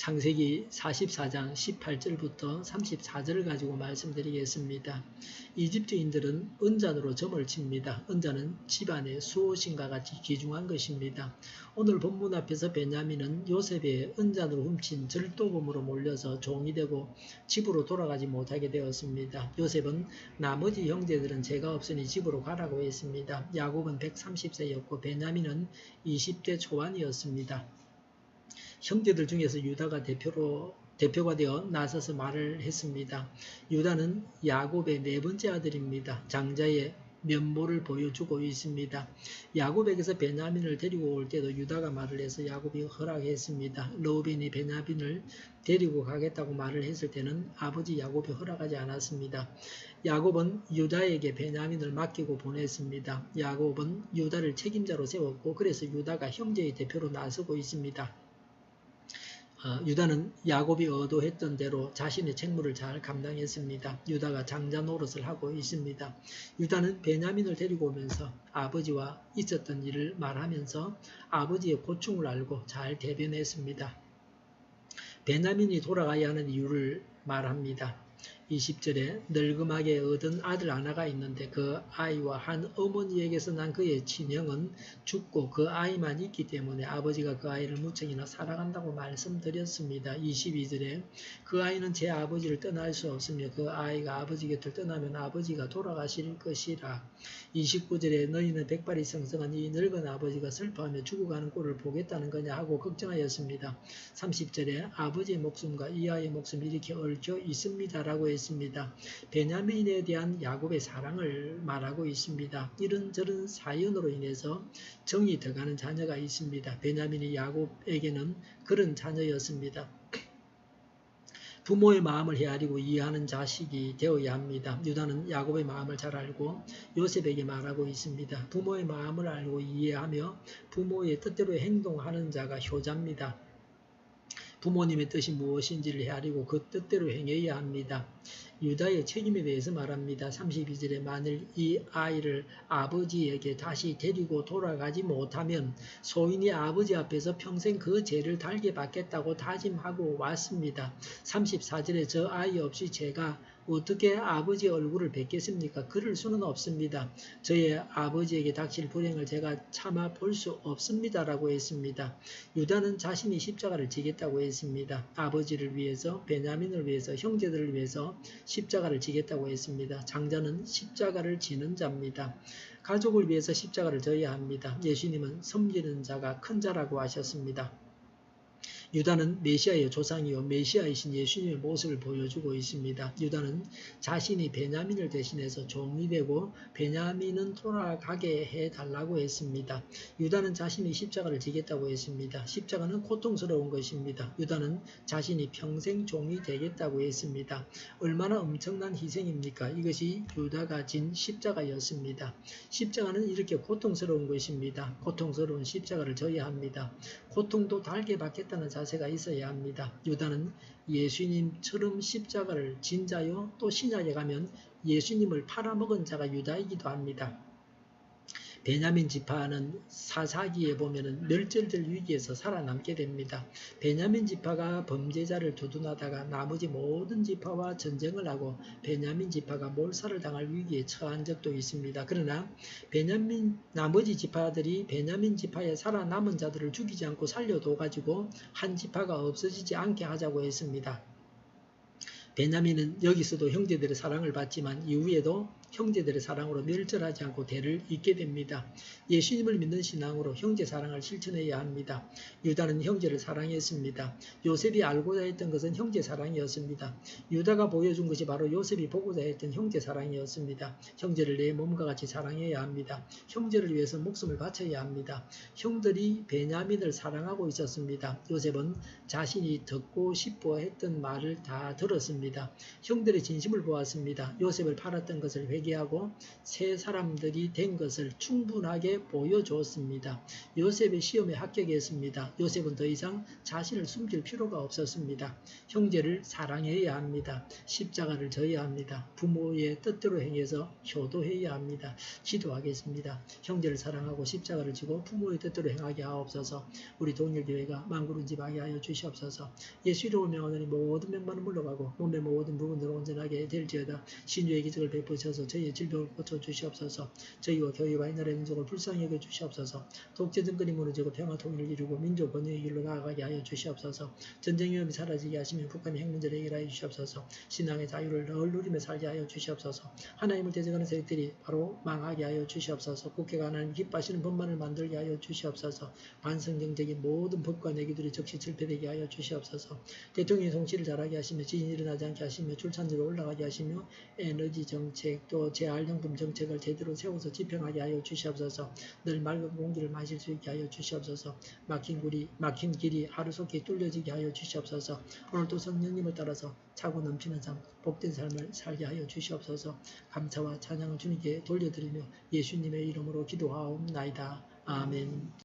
창세기 44장 18절부터 34절을 가지고 말씀드리겠습니다. 이집트인들은 은잔으로 점을 칩니다. 은잔은 집안의 수호신과 같이 귀중한 것입니다. 오늘 본문 앞에서 베냐민은 요셉의 은잔으로 훔친 절도범으로 몰려서 종이 되고 집으로 돌아가지 못하게 되었습니다. 요셉은 나머지 형제들은 죄가 없으니 집으로 가라고 했습니다. 야곱은 130세였고 베냐민은 20대 초반이었습니다. 형제들 중에서 유다가 대표가 되어 나서서 말을 했습니다. 유다는 야곱의 네 번째 아들입니다. 장자의 면모를 보여주고 있습니다. 야곱에게서 베냐민을 데리고 올 때도 유다가 말을 해서 야곱이 허락했습니다. 러우벤이 베냐민을 데리고 가겠다고 말을 했을 때는 아버지 야곱이 허락하지 않았습니다. 야곱은 유다에게 베냐민을 맡기고 보냈습니다. 야곱은 유다를 책임자로 세웠고 그래서 유다가 형제의 대표로 나서고 있습니다. 유다는 야곱이 의도했던 대로 자신의 책무를 잘 감당했습니다. 유다가 장자 노릇을 하고 있습니다. 유다는 베냐민을 데리고 오면서 아버지와 있었던 일을 말하면서 아버지의 고충을 알고 잘 대변했습니다. 베냐민이 돌아가야 하는 이유를 말합니다. 20절에 늙음하게 얻은 아들 하나가 있는데 그 아이와 한 어머니에게서 난 그의 친형은 죽고 그 아이만 있기 때문에 아버지가 그 아이를 무척이나 사랑한다고 말씀드렸습니다. 22절에 그 아이는 제 아버지를 떠날 수 없으며 그 아이가 아버지 곁을 떠나면 아버지가 돌아가실 것이라. 29절에 너희는 백발이 성성한 이 늙은 아버지가 슬퍼하며 죽어가는 꼴을 보겠다는 거냐 하고 걱정하였습니다. 30절에 아버지의 목숨과 이 아이의 목숨이 이렇게 얽혀 있습니다 라고 했습니다. 베냐민에 대한 야곱의 사랑을 말하고 있습니다. 이런저런 사연으로 인해서 정이 들어가는 자녀가 있습니다. 베냐민이 야곱에게는 그런 자녀였습니다. 부모의 마음을 헤아리고 이해하는 자식이 되어야 합니다. 유다는 야곱의 마음을 잘 알고 요셉에게 말하고 있습니다. 부모의 마음을 알고 이해하며 부모의 뜻대로 행동하는 자가 효자입니다. 부모님의 뜻이 무엇인지를 헤아리고 그 뜻대로 행해야 합니다. 유다의 책임에 대해서 말합니다. 32절에 만일 이 아이를 아버지에게 다시 데리고 돌아가지 못하면 소인이 아버지 앞에서 평생 그 죄를 달게 받겠다고 다짐하고 왔습니다. 34절에 저 아이 없이 제가 어떻게 아버지 얼굴을 뵙겠습니까? 그럴 수는 없습니다. 저의 아버지에게 닥칠 불행을 제가 참아 볼 수 없습니다. 라고 했습니다. 유다는 자신이 십자가를 지겠다고 했습니다. 아버지를 위해서, 베냐민을 위해서, 형제들을 위해서 십자가를 지겠다고 했습니다. 장자는 십자가를 지는 자입니다. 가족을 위해서 십자가를 져야 합니다. 예수님은 섬기는 자가 큰 자라고 하셨습니다. 유다는 메시아의 조상이요 메시아이신 예수님의 모습을 보여주고 있습니다. 유다는 자신이 베냐민을 대신해서 종이 되고 베냐민은 돌아가게 해달라고 했습니다. 유다는 자신이 십자가를 지겠다고 했습니다. 십자가는 고통스러운 것입니다. 유다는 자신이 평생 종이 되겠다고 했습니다. 얼마나 엄청난 희생입니까? 이것이 유다가 진 십자가였습니다. 십자가는 이렇게 고통스러운 것입니다. 고통스러운 십자가를 져야 합니다. 고통도 달게 받겠다는 자세가 있어야 합니다. 유다는 예수님처럼 십자가를 진 자요, 또 신약에 가면 예수님을 팔아먹은 자가 유다이기도 합니다. 베냐민 지파는 사사기에 보면은 멸절될 위기에서 살아남게 됩니다. 베냐민 지파가 범죄자를 두둔하다가 나머지 모든 지파와 전쟁을 하고 베냐민 지파가 몰살을 당할 위기에 처한 적도 있습니다. 그러나 나머지 지파들이 베냐민 지파에 살아남은 자들을 죽이지 않고 살려둬 가지고 한 지파가 없어지지 않게 하자고 했습니다. 베냐민은 여기서도 형제들의 사랑을 받지만 이후에도 형제들의 사랑으로 멸절하지 않고 대를 잇게 됩니다. 예수님을 믿는 신앙으로 형제 사랑을 실천해야 합니다. 유다는 형제를 사랑했습니다. 요셉이 알고자 했던 것은 형제 사랑이었습니다. 유다가 보여준 것이 바로 요셉이 보고자 했던 형제 사랑이었습니다. 형제를 내 몸과 같이 사랑해야 합니다. 형제를 위해서 목숨을 바쳐야 합니다. 형들이 베냐민을 사랑하고 있었습니다. 요셉은 자신이 듣고 싶어 했던 말을 다 들었습니다. 형들의 진심을 보았습니다. 요셉을 팔았던 것을 되게 하고 새 사람들이 된 것을 충분하게 보여주었습니다. 요셉의 시험에 합격했습니다. 요셉은 더 이상 자신을 숨길 필요가 없었습니다. 형제를 사랑해야 합니다. 십자가를 져야 합니다. 부모의 뜻대로 행해서 효도해야 합니다. 기도하겠습니다. 형제를 사랑하고 십자가를 지고 부모의 뜻대로 행하게 하옵소서. 우리 동일교회가 만구른집하게 하여 주시옵소서. 예수 이름으로 명하노니 모든 병만은 물러가고 몸의 모든 부분으로 온전하게 될지어다. 신유의 기적을 베푸셔서 저희의 질병을 고쳐주시옵소서. 저희와 교회와 이 나라의 민족을 불쌍히 여겨 주시옵소서. 독재 정권이 무너지고 평화 통일을 이루고 민족 번영의 길로 나아가게 하여 주시옵소서. 전쟁 위험이 사라지게 하시며 북한의 핵 문제를 해결하여 주시옵소서. 신앙의 자유를 늘 누리며 살게 하여 주시옵소서. 하나님을 대적하는 세력들이 바로 망하게 하여 주시옵소서. 국회가 하나님 기뻐하시는 법만을 만들게 하여 주시옵소서. 반성경적인 모든 법과 내기들이 적시 실패되게 하여 주시옵소서. 대통령이 정치를 잘하게 하시며 지진이 일어나지 않게 하시며 출산율이 올라가게 하시며 에너지 정책 또 재활용품 정책을 제대로 세워서 집행하게 하여 주시옵소서. 늘 맑은 공기를 마실 수 있게 하여 주시옵소서. 막힌 길이 하루속히 뚫려지게 하여 주시옵소서. 오늘도 성령님을 따라서 차고 넘치는 삶, 복된 삶을 살게 하여 주시옵소서. 감사와 찬양을 주님께 돌려드리며 예수님의 이름으로 기도하옵나이다. 아멘.